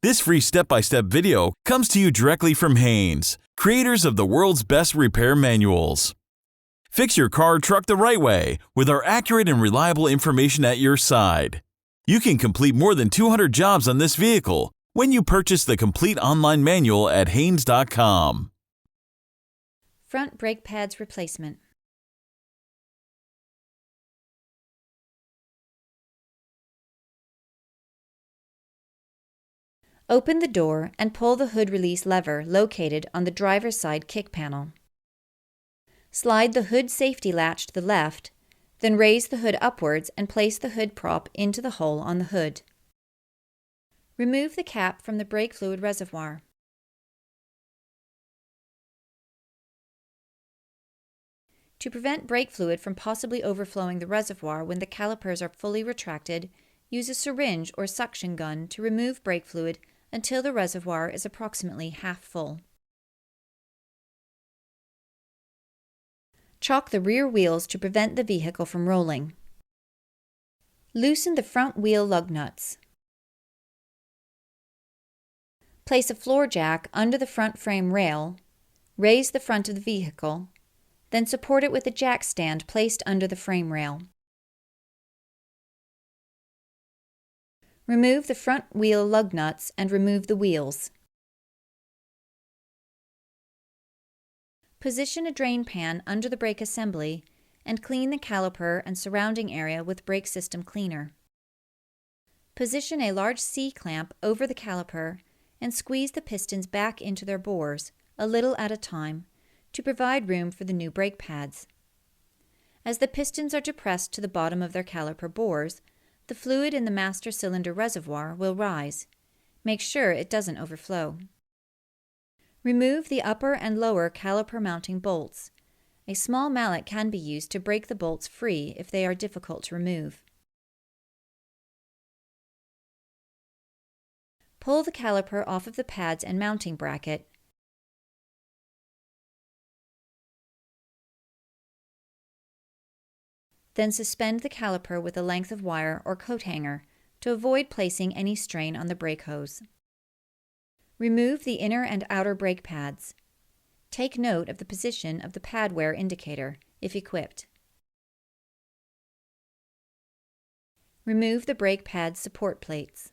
This free step-by-step video comes to you directly from Haynes, creators of the world's best repair manuals. Fix your car or truck the right way with our accurate and reliable information at your side. You can complete more than 200 jobs on this vehicle when you purchase the complete online manual at Haynes.com. Front brake pads replacement. Open the door and pull the hood release lever located on the driver's side kick panel. Slide the hood safety latch to the left, then raise the hood upwards and place the hood prop into the hole on the hood. Remove the cap from the brake fluid reservoir. To prevent brake fluid from possibly overflowing the reservoir when the calipers are fully retracted, use a syringe or suction gun to remove brake fluid until the reservoir is approximately half full. Chock the rear wheels to prevent the vehicle from rolling. Loosen the front wheel lug nuts. Place a floor jack under the front frame rail, raise the front of the vehicle, then support it with a jack stand placed under the frame rail. Remove the front wheel lug nuts and remove the wheels. Position a drain pan under the brake assembly and clean the caliper and surrounding area with brake system cleaner. Position a large C-clamp over the caliper and squeeze the pistons back into their bores, a little at a time, to provide room for the new brake pads. As the pistons are depressed to the bottom of their caliper bores, the fluid in the master cylinder reservoir will rise. Make sure it doesn't overflow. Remove the upper and lower caliper mounting bolts. A small mallet can be used to break the bolts free if they are difficult to remove. Pull the caliper off of the pads and mounting bracket. Then suspend the caliper with a length of wire or coat hanger to avoid placing any strain on the brake hose. Remove the inner and outer brake pads. Take note of the position of the pad wear indicator, if equipped. Remove the brake pad support plates.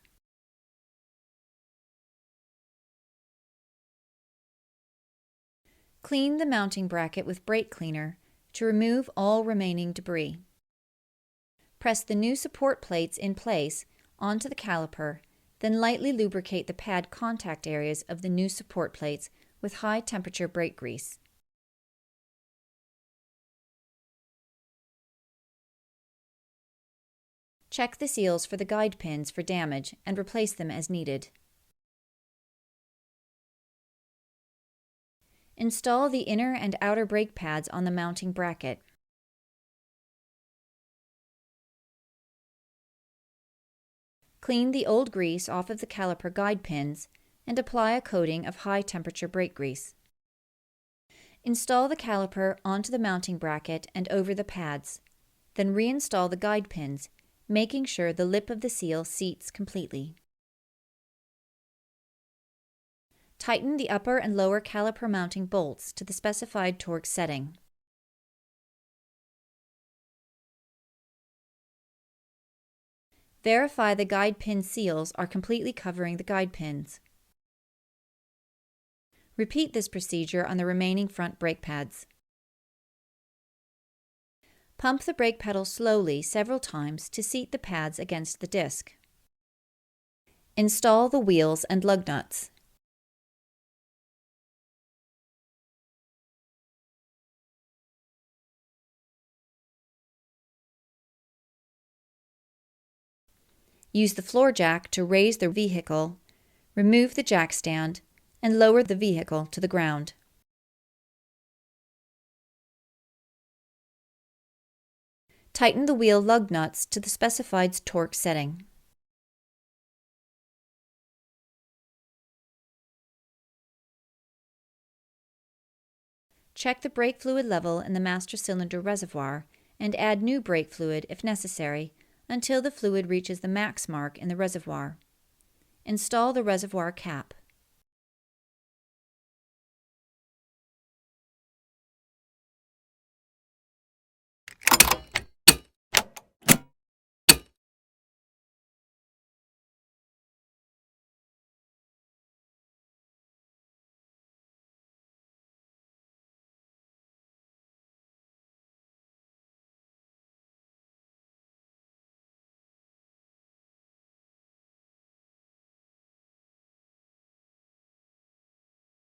Clean the mounting bracket with brake cleaner to remove all remaining debris. Press the new support plates in place onto the caliper, then lightly lubricate the pad contact areas of the new support plates with high-temperature brake grease. Check the seals for the guide pins for damage and replace them as needed. Install the inner and outer brake pads on the mounting bracket. Clean the old grease off of the caliper guide pins and apply a coating of high-temperature brake grease. Install the caliper onto the mounting bracket and over the pads, then reinstall the guide pins, making sure the lip of the seal seats completely. Tighten the upper and lower caliper mounting bolts to the specified torque setting. Verify the guide pin seals are completely covering the guide pins. Repeat this procedure on the remaining front brake pads. Pump the brake pedal slowly several times to seat the pads against the disc. Install the wheels and lug nuts. Use the floor jack to raise the vehicle, remove the jack stand, and lower the vehicle to the ground. Tighten the wheel lug nuts to the specified torque setting. Check the brake fluid level in the master cylinder reservoir and add new brake fluid if necessary until the fluid reaches the max mark in the reservoir. Install the reservoir cap.